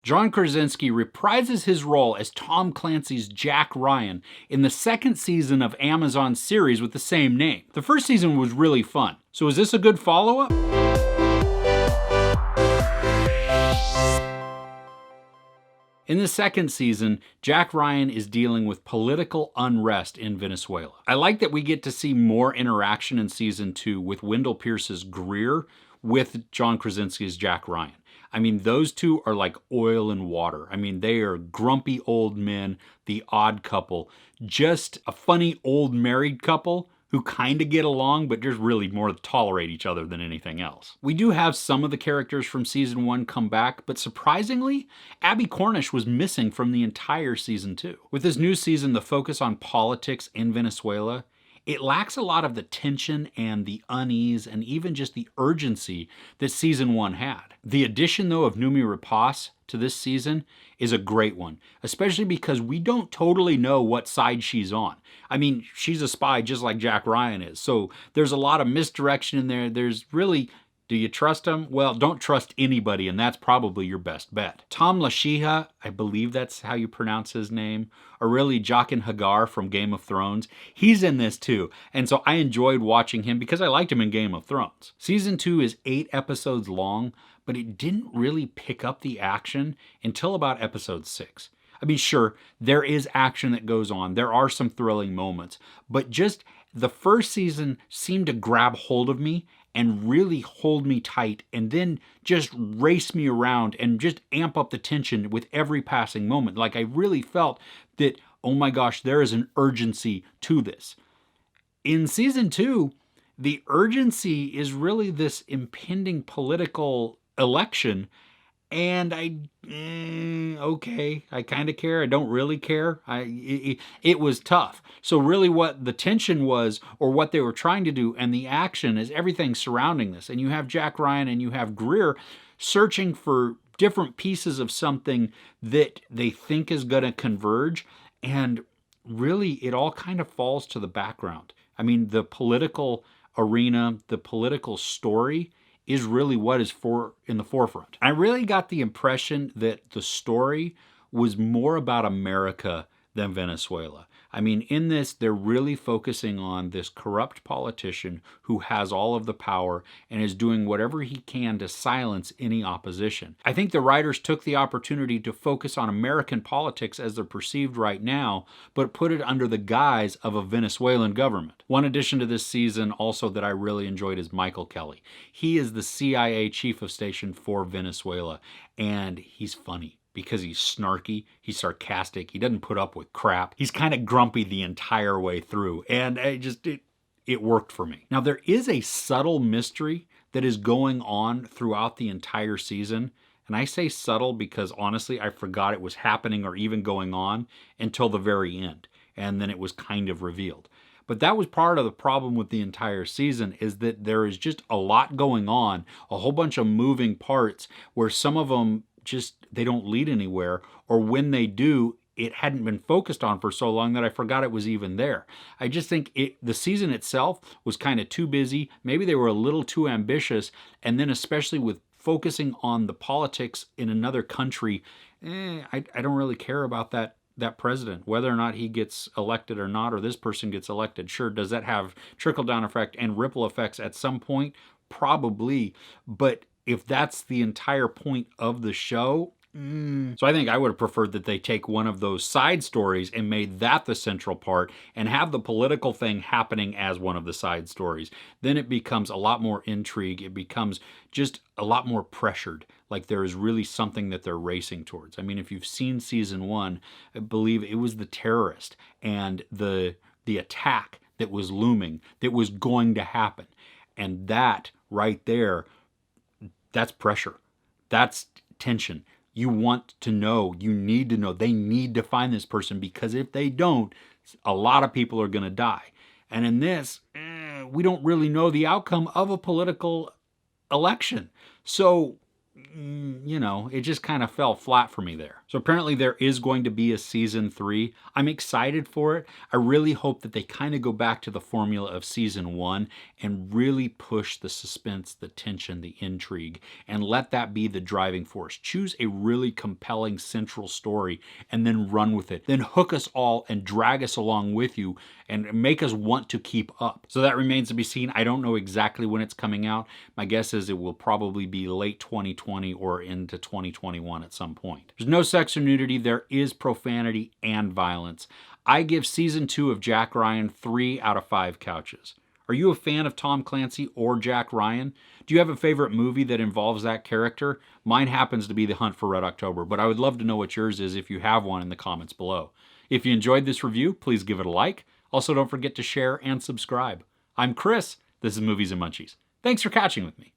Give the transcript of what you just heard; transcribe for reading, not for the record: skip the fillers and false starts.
John Krasinski reprises his role as Tom Clancy's Jack Ryan in the second season of Amazon's series with the same name. The first season was really fun. So is this a good follow-up? In the second season, Jack Ryan is dealing with political unrest in Venezuela. I like that we get to see more interaction in season 2 with Wendell Pierce's Greer with John Krasinski's Jack Ryan. I mean, those two are like oil and water. I mean, they are grumpy old men, the odd couple, just a funny old married couple who kind of get along, but just really more tolerate each other than anything else. We do have some of the characters from season 1 come back, but surprisingly, Abby Cornish was missing from the entire season 2. With this new season, the focus on politics in Venezuela, it lacks a lot of the tension and the unease and even just the urgency that season 1 had. The addition, though, of Noomi Rapace to this season is a great one, especially because we don't totally know what side she's on. I mean, she's a spy just like Jack Ryan is, so there's a lot of misdirection in there. There's really... Do you trust him? Well, don't trust anybody, and that's probably your best bet. Tom Lashiha, I believe that's how you pronounce his name, or really Jaqen Hagar from Game of Thrones, he's in this too, and so I enjoyed watching him because I liked him in Game of Thrones. Season 2 is 8 episodes long, but it didn't really pick up the action until about episode 6. I mean, sure, there is action that goes on, there are some thrilling moments, but just the first season seemed to grab hold of me and really hold me tight and then just race me around and just amp up the tension with every passing moment. Like I really felt that, oh my gosh, there is an urgency to this. In season 2, the urgency is really this impending political election, and okay, I kind of care. I don't really care. It was tough. So really what the tension was, or what they were trying to do, and the action is everything surrounding this. And you have Jack Ryan and you have Greer searching for different pieces of something that they think is going to converge. And really it all kind of falls to the background. I mean, the political arena, the political story is really what is in the forefront. I really got the impression that the story was more about America than Venezuela. I mean, in this, they're really focusing on this corrupt politician who has all of the power and is doing whatever he can to silence any opposition. I think the writers took the opportunity to focus on American politics as they're perceived right now, but put it under the guise of a Venezuelan government. One addition to this season also that I really enjoyed is Michael Kelly. He is the CIA chief of station for Venezuela, and he's funny. Because he's snarky, he's sarcastic, he doesn't put up with crap. He's kind of grumpy the entire way through, and it worked for me. Now, there is a subtle mystery that is going on throughout the entire season, and I say subtle because honestly, I forgot it was happening or even going on until the very end, and then it was kind of revealed. But that was part of the problem with the entire season, is that there is just a lot going on, a whole bunch of moving parts where some of them they don't lead anywhere, or when they do, it hadn't been focused on for so long that I forgot it was even there. I just think the season itself was kind of too busy. Maybe they were a little too ambitious, and then especially with focusing on the politics in another country, I don't really care about that president, whether or not he gets elected or not, or this person gets elected. Sure, does that have trickle-down effect and ripple effects at some point? Probably, but if that's the entire point of the show, so I think I would have preferred that they take one of those side stories and made that the central part and have the political thing happening as one of the side stories. Then it becomes a lot more intrigue. It becomes just a lot more pressured, like there is really something that they're racing towards. I mean, if you've seen season 1, I believe it was the terrorist and the attack that was looming, that was going to happen. And that right there, that's pressure. That's tension. You want to know. You need to know. They need to find this person, because if they don't, a lot of people are going to die. And in this, we don't really know the outcome of a political election. So you know, it just kind of fell flat for me there. So apparently there is going to be a season 3. I'm excited for it. I really hope that they kind of go back to the formula of season 1 and really push the suspense, the tension, the intrigue, and let that be the driving force. Choose a really compelling central story and then run with it. Then hook us all and drag us along with you and make us want to keep up. So that remains to be seen. I don't know exactly when it's coming out. My guess is it will probably be late 2020 or into 2021 at some point. There's no sex or nudity. There is profanity and violence. I give season 2 of Jack Ryan 3 out of 5 couches. Are you a fan of Tom Clancy or Jack Ryan? Do you have a favorite movie that involves that character? Mine happens to be The Hunt for Red October, but I would love to know what yours is if you have one in the comments below. If you enjoyed this review, please give it a like. Also, don't forget to share and subscribe. I'm Chris. This is Movies and Munchies. Thanks for catching with me.